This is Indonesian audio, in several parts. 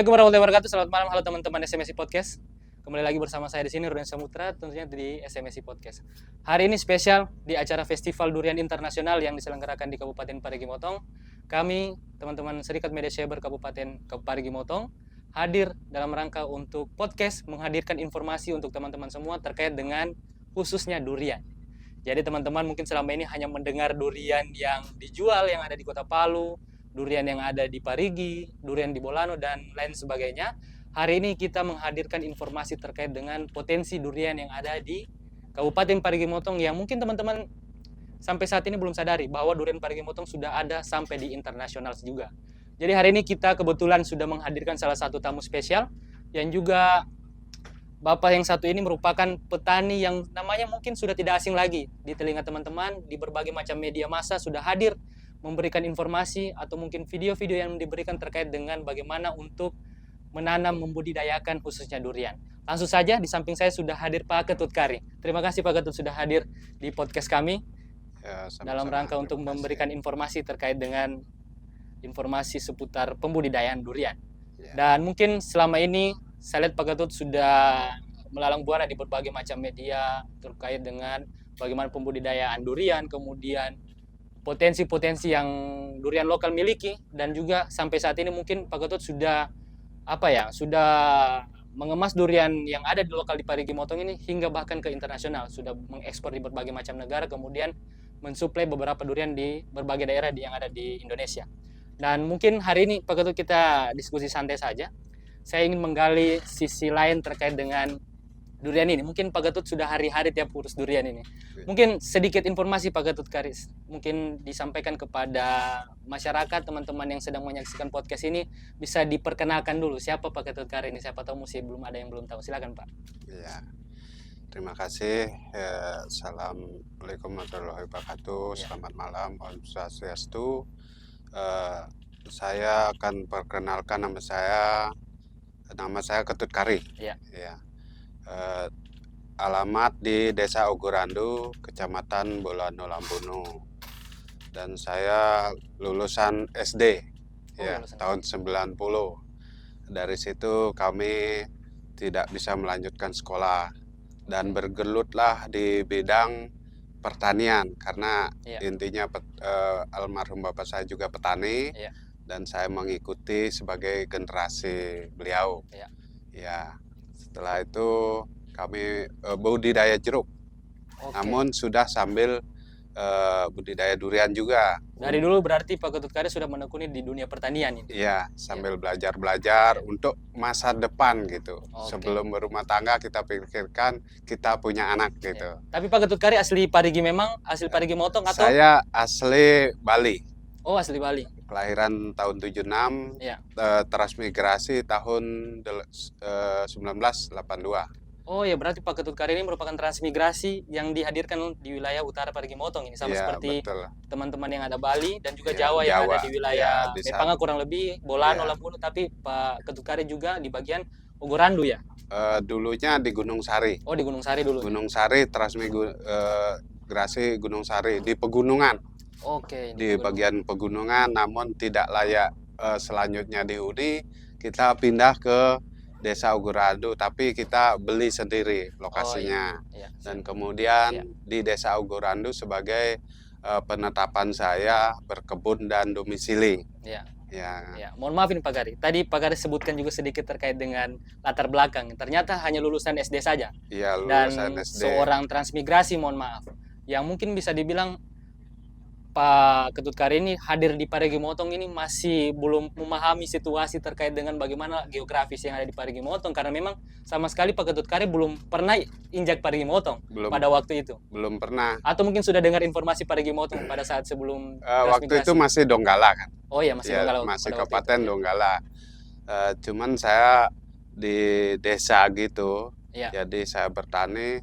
Assalamualaikum warahmatullahi wabarakatuh. Selamat malam, halo teman-teman SMSI Podcast. Kembali lagi bersama saya di sini Ruben Samutra, tentunya di SMSI Podcast. Hari ini spesial di acara Festival Durian Internasional yang diselenggarakan di Kabupaten Parigi Motong. Kami, teman-teman Serikat Media Cyber Kabupaten Parigi Motong, hadir dalam rangka untuk podcast menghadirkan informasi untuk teman-teman semua terkait dengan khususnya durian. Jadi teman-teman mungkin selama ini hanya mendengar durian yang dijual yang ada di Kota Palu, durian yang ada di Parigi, durian di Bolano, dan lain sebagainya. Hari ini kita menghadirkan informasi terkait dengan potensi durian yang ada di Kabupaten Parigi Motong yang mungkin teman-teman sampai saat ini belum sadari bahwa durian Parigi Motong sudah ada sampai di internasional juga. Jadi hari ini kita kebetulan sudah menghadirkan salah satu tamu spesial yang juga Bapak yang satu ini merupakan petani yang namanya mungkin sudah tidak asing lagi di telinga teman-teman, di berbagai macam media massa sudah hadir memberikan informasi atau mungkin video-video yang diberikan terkait dengan bagaimana untuk menanam, membudidayakan khususnya durian. Langsung saja di samping saya sudah hadir Pak Ketut Kari. Terima kasih Pak Ketut sudah hadir di podcast kami Ya, dalam rangka untuk memberikan informasi terkait dengan informasi seputar pembudidayaan durian. Ya. Dan mungkin selama ini saya lihat Pak Ketut sudah melalang buana di berbagai macam media terkait dengan bagaimana pembudidayaan durian, kemudian potensi-potensi yang durian lokal miliki, dan juga sampai saat ini mungkin Pak Ketut sudah sudah mengemas durian yang ada di lokal di Parigi Motong ini hingga bahkan ke internasional, sudah mengekspor di berbagai macam negara, kemudian mensuplai beberapa durian di berbagai daerah yang ada di Indonesia. Dan mungkin hari ini Pak Ketut kita diskusi santai saja. Saya ingin menggali sisi lain terkait dengan durian ini. Mungkin Pak Ketut sudah hari-hari tiap urus durian ini. Mungkin sedikit informasi Pak Ketut Karis, mungkin disampaikan kepada masyarakat, teman-teman yang sedang menyaksikan podcast ini, bisa diperkenalkan dulu siapa Pak Ketut Karis ini. Siapa tahu masih belum ada yang belum tahu. Silakan Pak. Ya, terima kasih. Assalamualaikum warahmatullahi wabarakatuh. Selamat malam, Om Swastiastu. Saya akan perkenalkan nama saya. Nama saya Ketut Kari. Ya. Alamat di Desa Ogorandu, Kecamatan Bolano Lambuno. Dan saya lulusan SD tahun 90. Dari situ kami tidak bisa melanjutkan sekolah dan bergelutlah di bidang pertanian karena intinya almarhum bapak saya juga petani. Dan saya mengikuti sebagai generasi beliau. Ya, setelah itu kami budidaya jeruk. Namun sudah sambil budidaya durian juga. Dari dulu berarti Pak Ketut Kari sudah menekuni di dunia pertanian ini. Iya, sambil belajar untuk masa depan gitu. Sebelum berumah tangga kita pikirkan kita punya anak gitu. Tapi Pak Ketut Kari asli Parigi memang, asli Parigi Motong atau? Saya asli Bali. Oh, asli Bali. Kelahiran tahun 76, transmigrasi tahun 1982. Oh ya, berarti Pak Ketut Kari ini merupakan transmigrasi yang dihadirkan di wilayah utara Parigi Motong ini, sama seperti teman-teman yang ada Bali dan juga Jawa yang ada di wilayah Bepanga kurang lebih, Bolano, Lambuno, tapi Pak Ketut Kari juga di bagian Ogorandu ya? Dulunya di Gunung Sari. Oh, di Gunung Sari dulu. Gunung Sari, transmigrasi Gunung Sari di pegunungan. Di bagian pegunungan, namun tidak layak selanjutnya dihuni, kita pindah ke Desa Ogorandu, tapi kita beli sendiri lokasinya. Dan kemudian di Desa Ogorandu sebagai penetapan saya berkebun dan domisili. Mohon maaf ini Pak Kari. Tadi Pak Kari sebutkan juga sedikit terkait dengan latar belakang. Ternyata hanya lulusan SD saja. Iya, lulusan dan SD. Seorang transmigrasi, mohon maaf, yang mungkin bisa dibilang Pak Ketut Kari ini hadir di Parigi Motong ini masih belum memahami situasi terkait dengan bagaimana geografis yang ada di Parigi Motong, karena memang sama sekali Pak Ketut Kari belum pernah injak Parigi Motong pada waktu itu. Belum pernah. Atau mungkin sudah dengar informasi Parigi Motong pada saat sebelum waktu itu masih Donggala kan. Oh iya, masih Donggala. Masih Kabupaten Donggala. Cuman saya di desa gitu. Jadi saya bertani.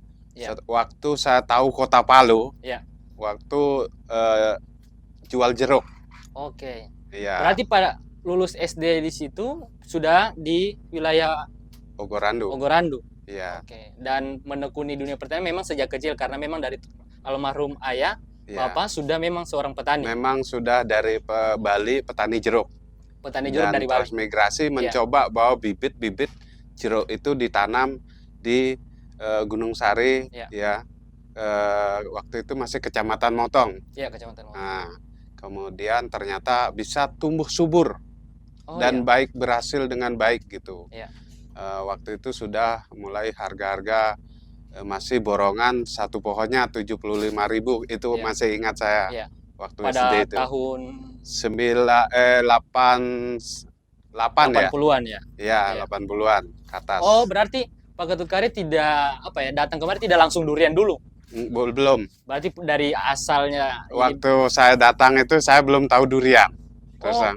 Waktu saya tahu Kota Palu. Waktu jual jeruk. Berarti pada lulus SD di situ sudah di wilayah Ogorandu. Dan menekuni dunia pertanian memang sejak kecil, karena memang dari almarhum ayah Bapak sudah memang seorang petani. Memang sudah dari Bali petani jeruk. petani jeruk dan dari Bali. transmigrasi mencoba bahwa bibit-bibit jeruk itu ditanam di Gunung Sari ya. Waktu itu masih Kecamatan Motong. Iya, Kecamatan Motong. Nah, kemudian ternyata bisa tumbuh subur dan baik, berhasil dengan baik gitu. Waktu itu sudah mulai harga-harga masih borongan, satu pohonnya 75.000, itu masih ingat saya. Waktu pada SD itu. tahun 80-an ya. Ya, 80-an ke atas. Oh, berarti Pak Ketut Kari tidak datang kemarin tidak langsung durian dulu. Belum. Berarti dari asalnya waktu saya datang itu saya belum tahu durian.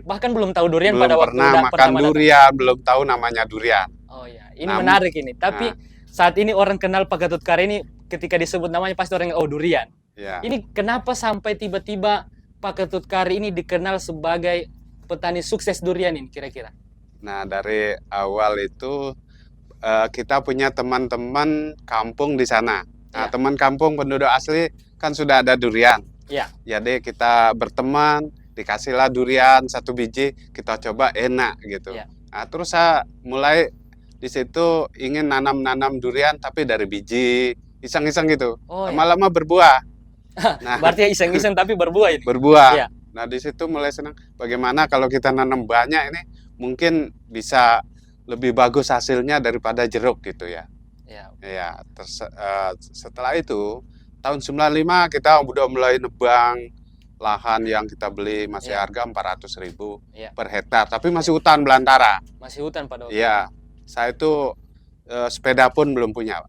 Bahkan belum tahu durian belum pada waktu pernah makan durian, belum tahu namanya durian. Oh ya, ini menarik ini. Tapi saat ini orang kenal Pak Ketut Kari ini ketika disebut namanya pasti orang durian. Ini kenapa sampai tiba-tiba Pak Ketut Kari ini dikenal sebagai petani sukses durian ini kira-kira? Nah, dari awal itu kita punya teman-teman kampung di sana. Nah, teman kampung penduduk asli kan sudah ada durian. Jadi kita berteman, dikasihlah durian 1 biji, kita coba enak gitu. Nah, terus saya mulai di situ ingin nanam durian tapi dari biji, iseng-iseng gitu. Lama-lama berbuah. Nah, berarti iseng-iseng tapi berbuah ini. Berbuah. Nah, di situ mulai senang. Bagaimana kalau kita nanam banyak ini mungkin bisa lebih bagus hasilnya daripada jeruk gitu ya. Setelah itu tahun 95 kita udah mulai nebang lahan yang kita beli masih harga 400.000 per hektar, tapi masih hutan belantara. Masih hutan pada waktu. Saya itu sepeda pun belum punya.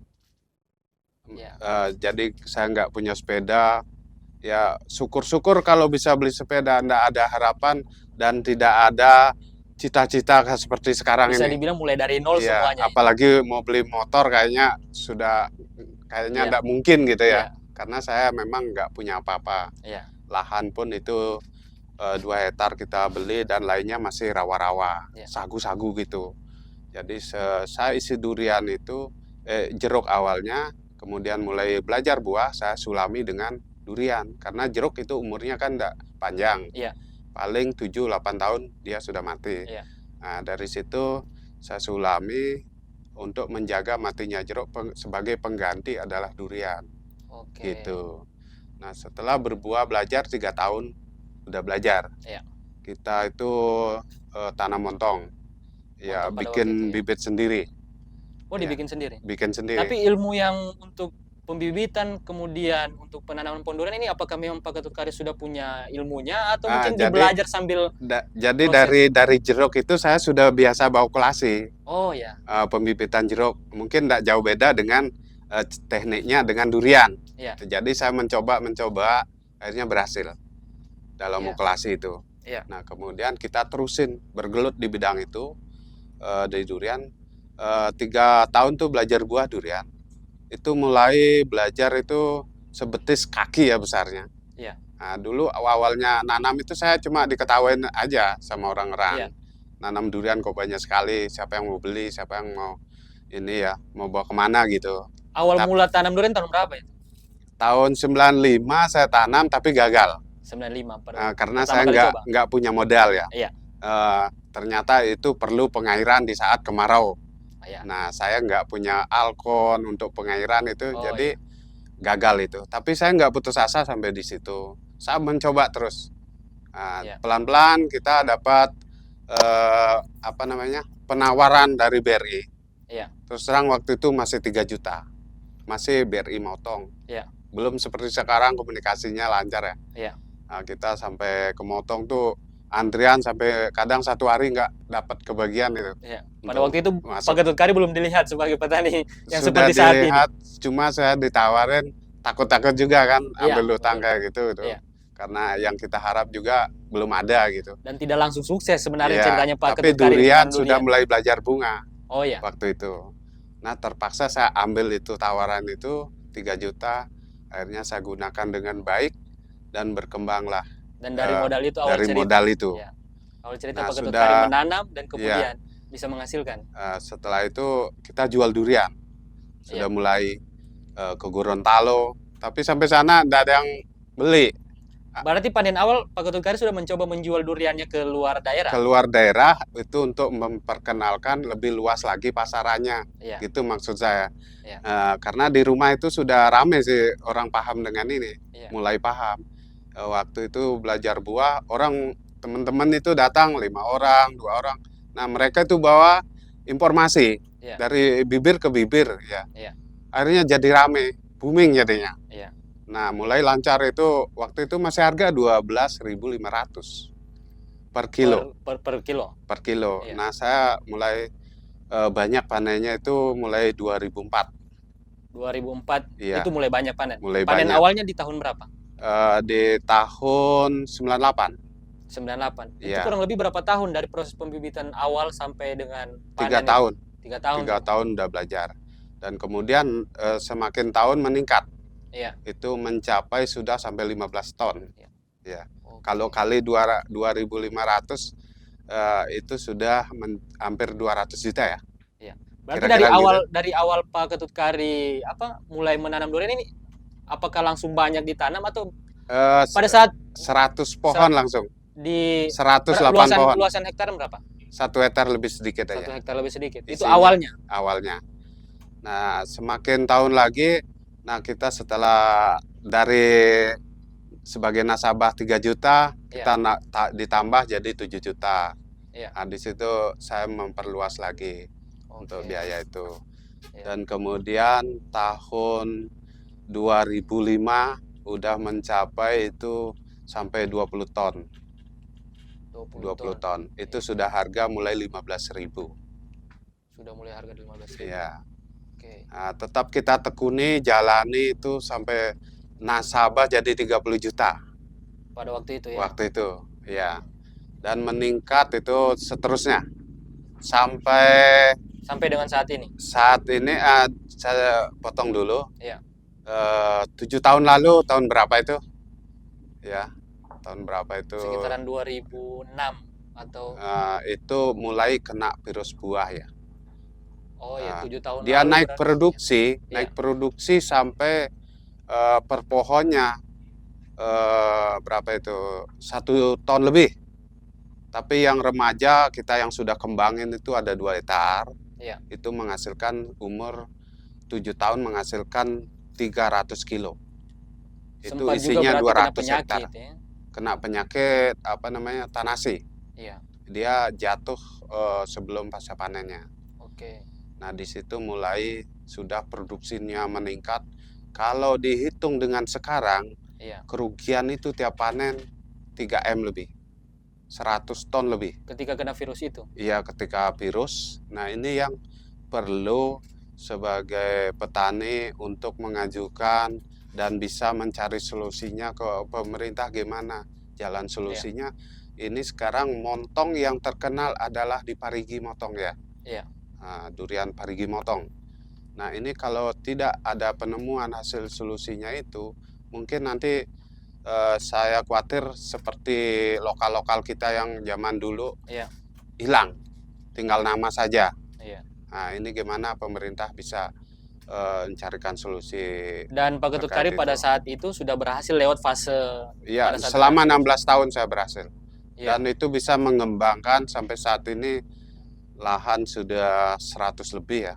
Jadi saya nggak punya sepeda. Ya syukur-syukur kalau bisa beli sepeda, nggak ada harapan dan tidak ada cita-cita seperti sekarang bisa ini. Bisa dibilang mulai dari nol semuanya. Apalagi mau beli motor kayaknya nggak mungkin gitu ya. Karena saya memang nggak punya apa-apa. Lahan pun itu 2 hektar kita beli dan lainnya masih rawa-rawa, sagu-sagu gitu. Jadi saya isi durian itu jeruk awalnya, kemudian mulai belajar buah saya sulami dengan durian karena jeruk itu umurnya kan enggak panjang. Paling 7-8 tahun dia sudah mati. Nah, dari situ saya sulami untuk menjaga matinya jeruk sebagai pengganti adalah durian. Gitu. Nah, setelah berbuah belajar 3 tahun udah belajar. Kita itu tanam montong. Bikin bibit sendiri. Dibikin sendiri. Bikin sendiri. Tapi ilmu yang untuk pembibitan kemudian untuk penanaman pohon durian ini apakah memang Pak Ketut Kari sudah punya ilmunya atau mungkin belajar sambil jadi dari jeruk itu saya sudah biasa bawa kolasi. Pembibitan jeruk mungkin tidak jauh beda dengan tekniknya dengan durian. Jadi saya mencoba akhirnya berhasil dalam okulasi itu. Nah, kemudian kita terusin bergelut di bidang itu dari durian. 3 tahun tuh belajar buah durian. Itu mulai belajar itu sebetis kaki ya besarnya. Nah, dulu awalnya nanam itu saya cuma diketawain aja sama orang-orang. Nanam durian kok banyak sekali, siapa yang mau beli, siapa yang mau ini ya, mau bawa kemana gitu. Awal mula tanam durian tahun berapa itu? Tahun 95 saya tanam tapi gagal. 95 karena saya nggak punya modal ya. Ternyata itu perlu pengairan di saat kemarau. Nah, saya nggak punya alkon untuk pengairan itu, jadi gagal itu. Tapi saya nggak putus asa sampai di situ. Saya mencoba terus. Pelan-pelan kita dapat penawaran dari BRI. Terus terang waktu itu masih 3 juta. Masih BRI Motong. Belum seperti sekarang komunikasinya lancar ya. Nah, kita sampai ke Motong tuh antrian sampai kadang 1 hari nggak dapat kebagian itu. Pada waktu itu Pak Ketut Kari belum dilihat sebagai petani yang sudah seperti saat dilihat, ini. Cuma saya ditawarin takut-takut juga kan ambil hutang kayak gitu. Karena yang kita harap juga belum ada gitu. Dan tidak langsung sukses sebenarnya ceritanya Pak Ketut Kari. Tapi durian sudah mulai belajar bunga. Waktu itu. Nah, terpaksa saya ambil itu tawaran itu 3 juta. Akhirnya saya gunakan dengan baik dan berkembanglah. Dan dari modal itu awal cerita. Modal itu. Awal cerita Pak Ketut Kari menanam dan kemudian bisa menghasilkan. Setelah itu kita jual durian. Sudah mulai ke Gorontalo, tapi sampai sana tidak ada yang beli. Berarti panen awal Pak Ketut Kari sudah mencoba menjual duriannya ke luar daerah. Keluar daerah itu untuk memperkenalkan lebih luas lagi pasarannya, Iya. gitu maksud saya. Iya. Karena di rumah itu sudah rame sih orang paham dengan ini, Iya. mulai paham. Waktu itu belajar buah, orang teman-teman itu datang 5 orang, 2 orang. Nah mereka itu bawa informasi Iya. dari bibir ke bibir, ya. Iya. Akhirnya jadi rame, booming jadinya. Iya. Nah mulai lancar itu waktu itu masih harga 12.500 per kilo. Per kilo. Per kilo. Iya. Nah saya mulai banyak panennya itu mulai 2004. 2004 Iya. itu mulai banyak panen. Mulai Panen banyak. awalnya di tahun berapa? Di tahun 98. 98. Itu Iya. kurang lebih berapa tahun dari proses pembibitan awal sampai dengan 3 panen? tahun. 3 tahun. 3 tahun udah belajar. Dan kemudian semakin tahun meningkat. Iya. Itu mencapai sudah sampai 15 ton. Iya. Ya. Oke. Kalau kali 2.500 itu sudah hampir 200 juta ya. Iya. Berarti Kira-kira dari awal Pak Ketut Kari mulai menanam durian ini, apakah langsung banyak ditanam atau pada saat 100 pohon langsung. di 108 pohon. luasan hektar berapa? 1 hektar lebih sedikit 1 aja. hektar lebih sedikit. Itu Isinya. awalnya. Nah, semakin tahun lagi, nah kita setelah dari sebagai nasabah 3 juta, kita ditambah jadi 7 juta. Iya. Nah, di situ saya memperluas lagi untuk biaya itu. Iya. Dan kemudian tahun 2005 udah mencapai itu sampai 20 ton. 20 ton. Itu sudah harga mulai 15.000. Sudah mulai harga 15.000. Iya. Oke. Nah, tetap kita tekuni, jalani itu sampai nasabah jadi 30 juta. Pada waktu itu ya. Waktu itu, ya. Dan meningkat itu seterusnya sampai dengan saat ini. Saat ini saya potong dulu. Iya. 7 tahun lalu, tahun berapa itu? Ya, tahun berapa itu? Sekitaran 2006 atau itu mulai kena virus buah ya. Oh ya, 7 tahun dia lalu naik berarti. produksi sampai per pohonnya berapa itu? 1 ton lebih. Tapi yang remaja kita yang sudah kembangin itu ada 2 hektar. Iya. Itu menghasilkan umur 7 tahun menghasilkan 300 kilo. Itu Sempat isinya juga 200 hektar. Ya? Kena penyakit tanasi. Iya. Dia jatuh sebelum pasca panennya. Oke. Nah, di situ mulai sudah produksinya meningkat. Kalau dihitung dengan sekarang, iya, kerugian itu tiap panen 3M lebih. 100 ton lebih. Ketika kena virus itu? Iya, ketika virus. Nah, ini yang perlu sebagai petani untuk mengajukan dan bisa mencari solusinya ke pemerintah gimana jalan solusinya. Iya. Ini sekarang montong yang terkenal adalah di Parigi Motong ya. Iya. Nah, durian Parigi Motong. Nah, ini kalau tidak ada penemuan hasil solusinya itu, mungkin nanti saya khawatir seperti lokal-lokal kita yang zaman dulu hilang, tinggal nama saja. Iya. Nah, ini gimana pemerintah bisa mencarikan solusi. Dan Pak Ketut Kari pada saat itu sudah berhasil lewat fase. Iya, selama 16 tahun saya berhasil. Iya. Dan itu bisa mengembangkan sampai saat ini lahan sudah 100 lebih ya.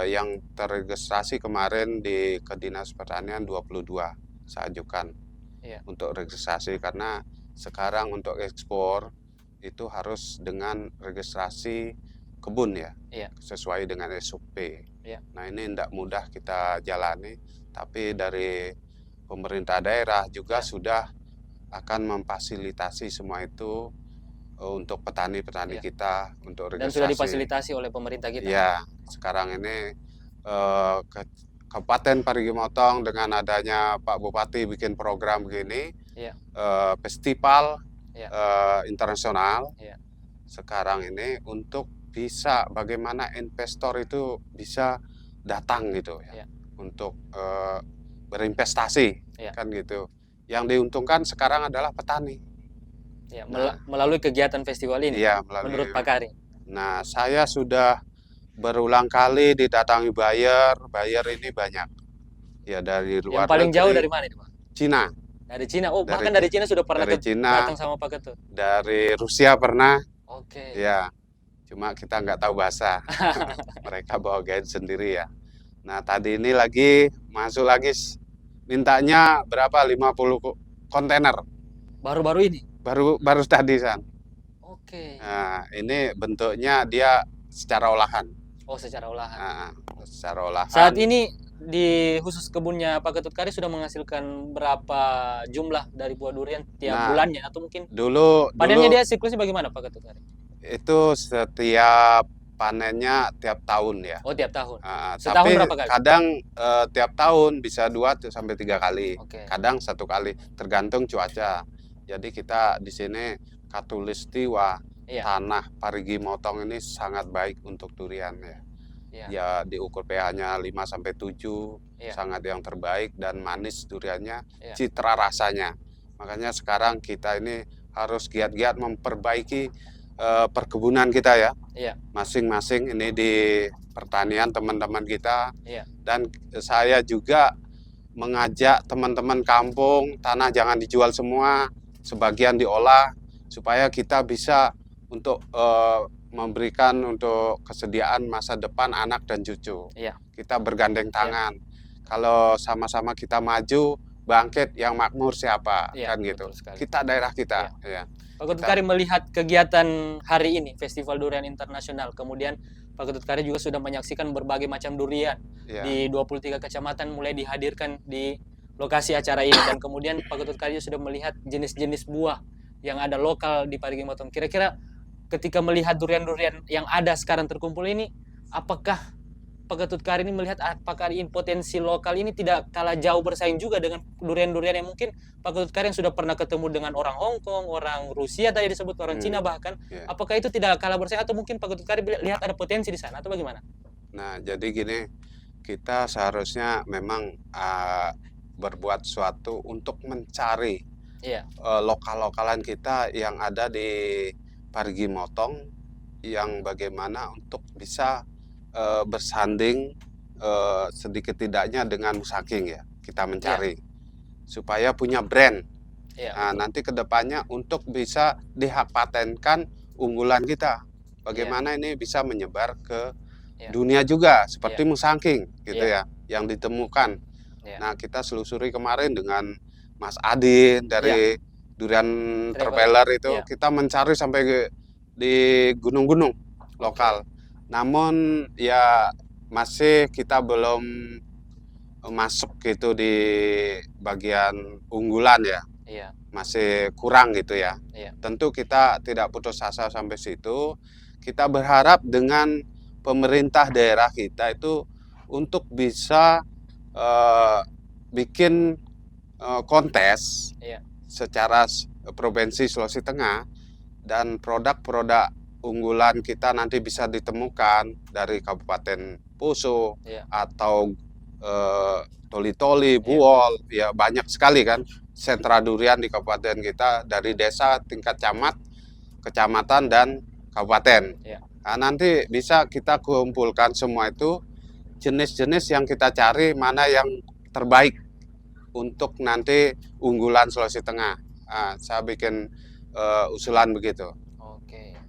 Yang terregistrasi kemarin di Dinas Pertanian 22 saya ajukan untuk registrasi, karena sekarang untuk ekspor itu harus dengan registrasi kebun ya, sesuai dengan SOP. Nah, ini tidak mudah kita jalani, tapi dari pemerintah daerah juga sudah akan memfasilitasi semua itu untuk petani-petani kita untuk registrasi. Dan sudah difasilitasi oleh pemerintah kita. Ya, sekarang ini Kabupaten Parigi Motong dengan adanya Pak Bupati bikin program begini, festival internasional sekarang ini untuk bisa bagaimana investor itu bisa datang gitu ya, untuk berinvestasi kan gitu. Yang diuntungkan sekarang adalah petani. Ya, melalui kegiatan festival ini, menurut Pak Kari. Nah, saya sudah berulang kali didatangi buyer ini banyak. Ya, dari luar negeri. Yang paling jauh dari mana itu, Pak? Cina. Dari Cina. Oh, Dari bahkan dari Cina sudah pernah dari Cina, datang sama Pak Ketut. dari Rusia pernah, Oke. ya. Cuma kita nggak tahu bahasa. Mereka bawa guide sendiri ya. Nah, tadi ini lagi masuk lagi mintanya berapa? 50 kontainer. Baru-baru ini. Baru tadi, San. Oke. Nah, ini bentuknya dia secara olahan. Oh, secara olahan. Nah, secara olahan. Saat ini di khusus kebunnya Pak Ketut Kari sudah menghasilkan berapa jumlah dari buah durian tiap bulannya atau mungkin dulu panennya dia siklusnya bagaimana Pak Ketut Kari? Itu setiap panennya tiap tahun ya. Oh, tiap tahun. Setahun Tapi berapa kali? kadang tiap tahun bisa 2 sampai 3 kali. Oke. Kadang 1 kali, tergantung cuaca. Jadi kita di sini Katulistiwa, tanah Parigi Motong ini sangat baik untuk durian ya. Ya diukur pH-nya 5 sampai 7, sangat yang terbaik dan manis duriannya, citra rasanya. Makanya sekarang kita ini harus giat-giat memperbaiki perkebunan kita ya. Masing-masing ini di pertanian teman-teman kita. Dan saya juga mengajak teman-teman kampung, tanah jangan dijual semua, sebagian diolah supaya kita bisa untuk memberikan untuk kesediaan masa depan anak dan cucu. Kita bergandeng tangan. Kalau sama-sama kita maju, bangkit, yang makmur siapa? Kan gitu. Kita daerah kita. Pak Ketut Kari melihat kegiatan hari ini, Festival Durian Internasional, kemudian Pak Ketut Kari juga sudah menyaksikan berbagai macam durian di 23 kecamatan mulai dihadirkan di lokasi acara ini, dan kemudian Pak Ketut Kari sudah melihat jenis-jenis buah yang ada lokal di Parigi Motong. Kira-kira ketika melihat durian-durian yang ada sekarang terkumpul ini, apakah Pak Ketut Kari ini melihat apakah ini potensi lokal ini tidak kalah jauh bersaing juga dengan durian-durian yang mungkin Pak Ketut Kari yang sudah pernah ketemu dengan orang Hong Kong, orang Rusia tadi disebut, orang Cina bahkan, apakah itu tidak kalah bersaing atau mungkin Pak Ketut Kari lihat ada potensi di sana atau bagaimana? Nah, jadi gini, kita seharusnya memang berbuat sesuatu untuk mencari lokal-lokalan kita yang ada di Parigi Motong, yang bagaimana untuk bisa bersanding sedikit tidaknya dengan Musaking ya. Kita mencari supaya punya brand. Nah, nanti kedepannya untuk bisa dihak patenkan unggulan kita. Bagaimana ini bisa menyebar ke dunia juga seperti Musaking gitu ya, yang ditemukan. Nah, kita selusuri kemarin dengan Mas Adin dari Durian Traveler itu, kita mencari sampai di gunung-gunung lokal. Namun ya masih kita belum masuk gitu di bagian unggulan ya. Masih kurang gitu ya. Tentu kita tidak putus asa sampai situ. Kita berharap dengan pemerintah daerah kita itu untuk bisa bikin kontes secara provinsi Sulawesi Tengah, dan produk-produk unggulan kita nanti bisa ditemukan dari Kabupaten Poso atau Toli-Toli, Buol, ya banyak sekali kan sentra durian di kabupaten kita, dari desa tingkat camat, kecamatan dan kabupaten. Nah, nanti bisa kita kumpulkan semua itu jenis-jenis yang kita cari mana yang terbaik untuk nanti unggulan Sulawesi Tengah. Nah, saya bikin usulan begitu.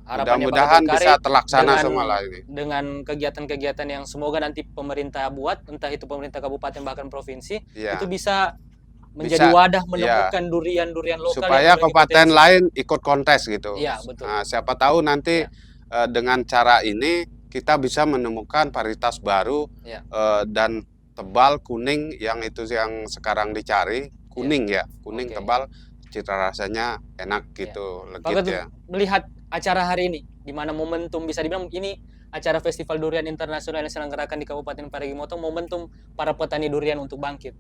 Mudah-mudahan bisa terlaksana semua lah ini. Dengan kegiatan-kegiatan yang semoga nanti pemerintah buat, entah itu pemerintah kabupaten bahkan provinsi, itu bisa menjadi wadah menemukan durian-durian lokal supaya kabupaten lain ikut kontes gitu. Betul. Nah, siapa tahu nanti dengan cara ini kita bisa menemukan varietas baru dan tebal kuning, yang itu yang sekarang dicari, kuning kuning tebal, cita rasanya enak gitu, legit ya. Melihat acara hari ini, di mana momentum bisa dibilang ini acara Festival Durian Internasional yang diselenggarakan di Kabupaten Parigi Motong, momentum para petani durian untuk bangkit.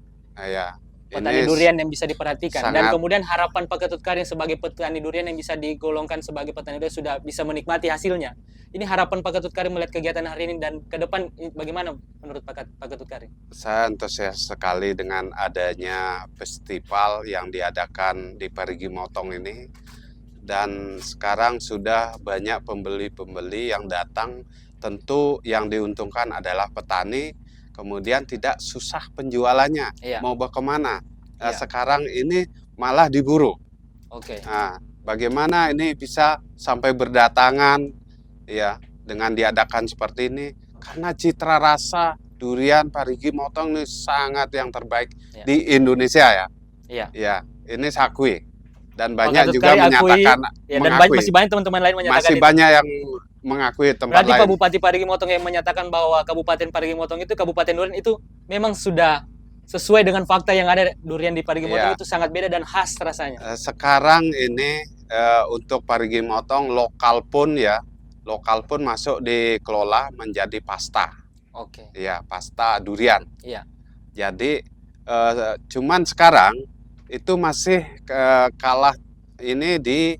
Petani durian yang bisa diperhatikan, dan kemudian harapan Pak Ketut Kari sebagai petani durian yang bisa digolongkan sebagai petani durian sudah bisa menikmati hasilnya. Ini harapan Pak Ketut Kari melihat kegiatan hari ini dan ke depan bagaimana menurut Pak Ketut Kari? Saya antusias sekali dengan adanya festival yang diadakan di Parigi Motong ini, dan sekarang sudah banyak pembeli-pembeli yang datang. Tentu yang diuntungkan adalah petani, kemudian tidak susah penjualannya, mau bawa kemana. Sekarang ini malah diburu. Oke. Nah, bagaimana ini bisa sampai berdatangan ya dengan diadakan seperti ini? Karena citra rasa durian Parigi Motong ini sangat yang terbaik Ya. di Indonesia ya. Iya. Ya, ini saya akui. Dan Pak banyak Gatot juga Kari akui, menyatakan ya, dan mengakui. masih banyak teman-teman lain menyatakan Masih itu. banyak yang mengakui tempat Berarti Pak lain. Bupati Parigi Motong yang menyatakan bahwa Kabupaten Parigi Motong itu Kabupaten durian itu memang sudah sesuai dengan fakta yang ada, durian di Parigi Motong Ya. itu sangat beda dan khas rasanya. Sekarang ini untuk Parigi Motong lokal pun masuk dikelola menjadi pasta. Oke. Ya, pasta durian. Iya. Jadi cuman sekarang itu masih kalah ini di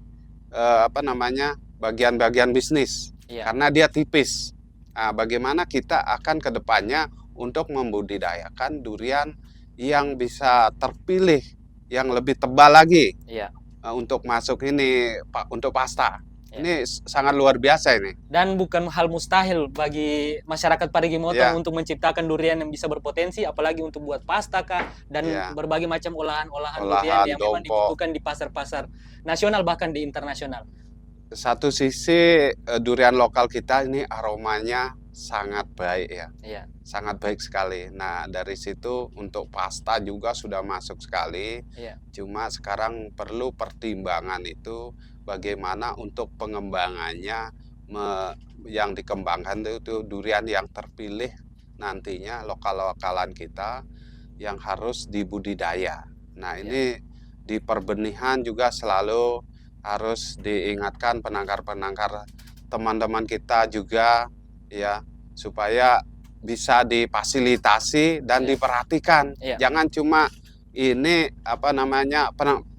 bagian-bagian bisnis. Iya. Karena dia tipis. Nah, bagaimana kita akan ke depannya untuk membudidayakan durian yang bisa terpilih, yang lebih tebal lagi. Iya. Untuk masuk ini untuk pasta. Ya. Ini sangat luar biasa ini. Dan bukan hal mustahil bagi masyarakat Parigi Motong Ya. untuk menciptakan durian yang bisa berpotensi, apalagi untuk buat pasta kah, dan Ya. berbagai macam olahan-olahan durian Olahan, yang memang dompo. dibutuhkan di pasar-pasar nasional bahkan di internasional. Satu sisi durian lokal kita ini aromanya sangat baik ya. Iya. Sangat baik sekali. Nah, dari situ untuk pasta juga sudah masuk sekali. Iya. Cuma sekarang perlu pertimbangan itu bagaimana untuk pengembangannya yang dikembangkan itu durian yang terpilih nantinya lokal-lokalan kita yang harus dibudidaya. Nah, ini di perbenihan juga selalu harus diingatkan penangkar-penangkar teman-teman kita juga ya supaya bisa difasilitasi dan diperhatikan. Iya. Jangan cuma ini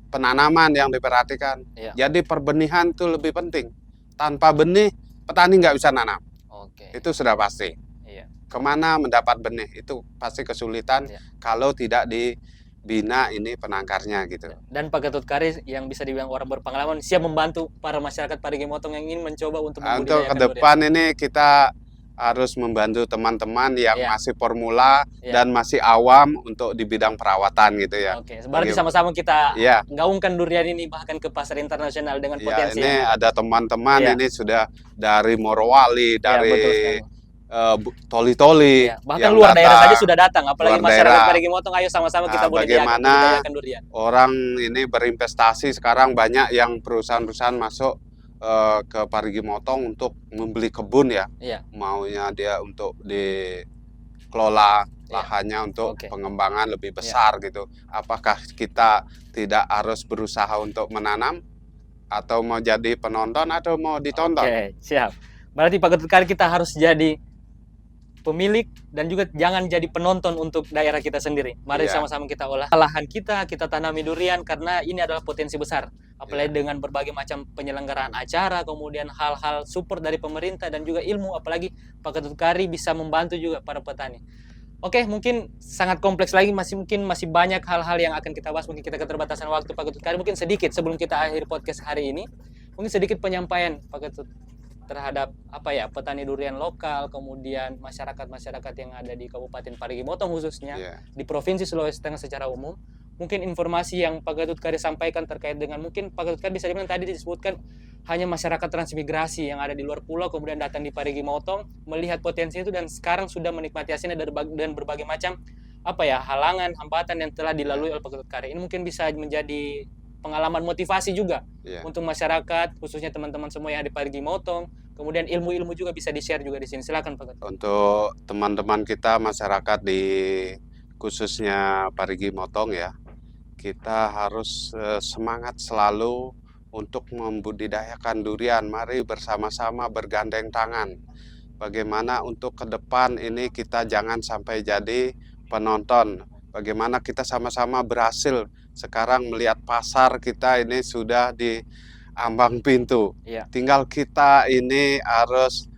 penanaman yang diperhatikan. Iya. Jadi perbenihan itu lebih penting. Tanpa benih petani nggak bisa nanam. Oke. Itu sudah pasti. Iya. Kemana mendapat benih itu pasti kesulitan kalau tidak dibina ini penangkarnya gitu. Dan Pak Gatot Kari yang bisa dibilang orang berpengalaman siap membantu para masyarakat Parigi Motong yang ingin mencoba untuk Untuk ke depan ini kita harus membantu teman-teman yang masih formula dan masih awam untuk di bidang perawatan gitu ya. Oke, berarti sama-sama kita gaungkan durian ini bahkan ke pasar internasional dengan potensi. Ini ada teman-teman ini sudah dari Morowali, dari Toli-Toli. Bahkan luar daerah saja sudah datang, apalagi masyarakat Parigi Motong, ayo sama-sama kita budidayakan durian. Orang ini berinvestasi sekarang banyak yang perusahaan-perusahaan masuk ke Parigi Motong untuk membeli kebun ya. Maunya dia untuk dikelola lahannya untuk pengembangan lebih besar gitu. Apakah kita tidak harus berusaha untuk menanam atau mau jadi penonton atau mau ditonton? Oke, siap. Berarti Pak Gatot Kari kita harus jadi pemilik dan juga jangan jadi penonton untuk daerah kita sendiri. Mari sama-sama kita olah lahan kita tanami durian karena ini adalah potensi besar. Apalagi dengan berbagai macam penyelenggaraan acara, kemudian hal-hal support dari pemerintah dan juga ilmu, apalagi Pak Gatot Kari bisa membantu juga para petani. Oke, mungkin sangat kompleks lagi, masih banyak hal-hal yang akan kita bahas. Mungkin kita keterbatasan waktu Pak Gatot Kari. Mungkin sedikit sebelum kita akhiri podcast hari ini, mungkin sedikit penyampaian Pak Gatot terhadap petani durian lokal, kemudian masyarakat yang ada di Kabupaten Parigi Motong khususnya di Provinsi Sulawesi Tengah secara umum. Mungkin informasi yang Pak Gatot Kari sampaikan terkait dengan mungkin Pak Gatot Kari bisa dibilang tadi disebutkan hanya masyarakat transmigrasi yang ada di luar pulau kemudian datang di Parigi Motong melihat potensi itu dan sekarang sudah menikmati hasilnya dan berbagai macam halangan, hambatan yang telah dilalui oleh Pak Gatot Kari. Ini mungkin bisa menjadi pengalaman motivasi juga untuk masyarakat, khususnya teman-teman semua yang ada di Parigi Motong. Kemudian ilmu-ilmu juga bisa di-share juga di sini. Silakan Pak Gatot. Untuk teman-teman kita masyarakat di khususnya Parigi Motong ya, kita harus semangat selalu untuk membudidayakan durian. Mari bersama-sama bergandeng tangan. Bagaimana untuk ke depan ini kita jangan sampai jadi penonton. Bagaimana kita sama-sama berhasil sekarang melihat pasar kita ini sudah di ambang pintu. Tinggal kita ini harus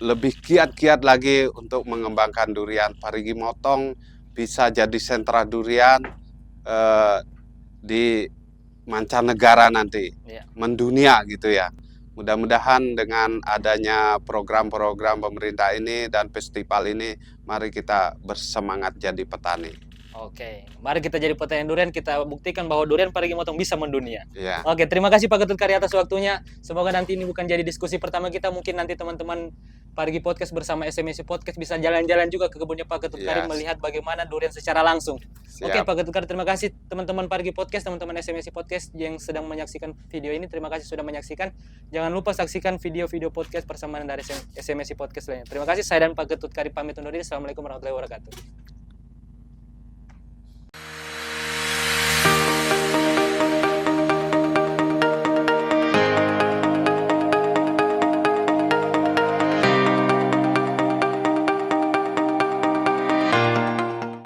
lebih giat-giat lagi untuk mengembangkan durian. Parigi Motong bisa jadi sentra durian di mancanegara nanti, mendunia gitu ya. Mudah-mudahan dengan adanya program-program pemerintah ini dan festival ini, mari kita bersemangat jadi petani. Oke, mari kita jadi petani durian, kita buktikan bahwa durian Parigi Motong bisa mendunia. Ya. Oke, terima kasih Pak Ketut Kari atas waktunya. Semoga nanti ini bukan jadi diskusi pertama kita, mungkin nanti teman-teman Parigi Podcast bersama SMSI Podcast bisa jalan-jalan juga ke kebunnya Pak Ketut Kari, melihat bagaimana durian secara langsung. Siap. Oke Pak Ketut Kari, terima kasih teman-teman Parigi Podcast, teman-teman SMSI Podcast yang sedang menyaksikan video ini. Terima kasih sudah menyaksikan. Jangan lupa saksikan video-video podcast persamaan dari SMSI Podcast lainnya. Terima kasih, saya dan Pak Ketut Kari pamit undur diri. Assalamualaikum warahmatullahi wabarakatuh.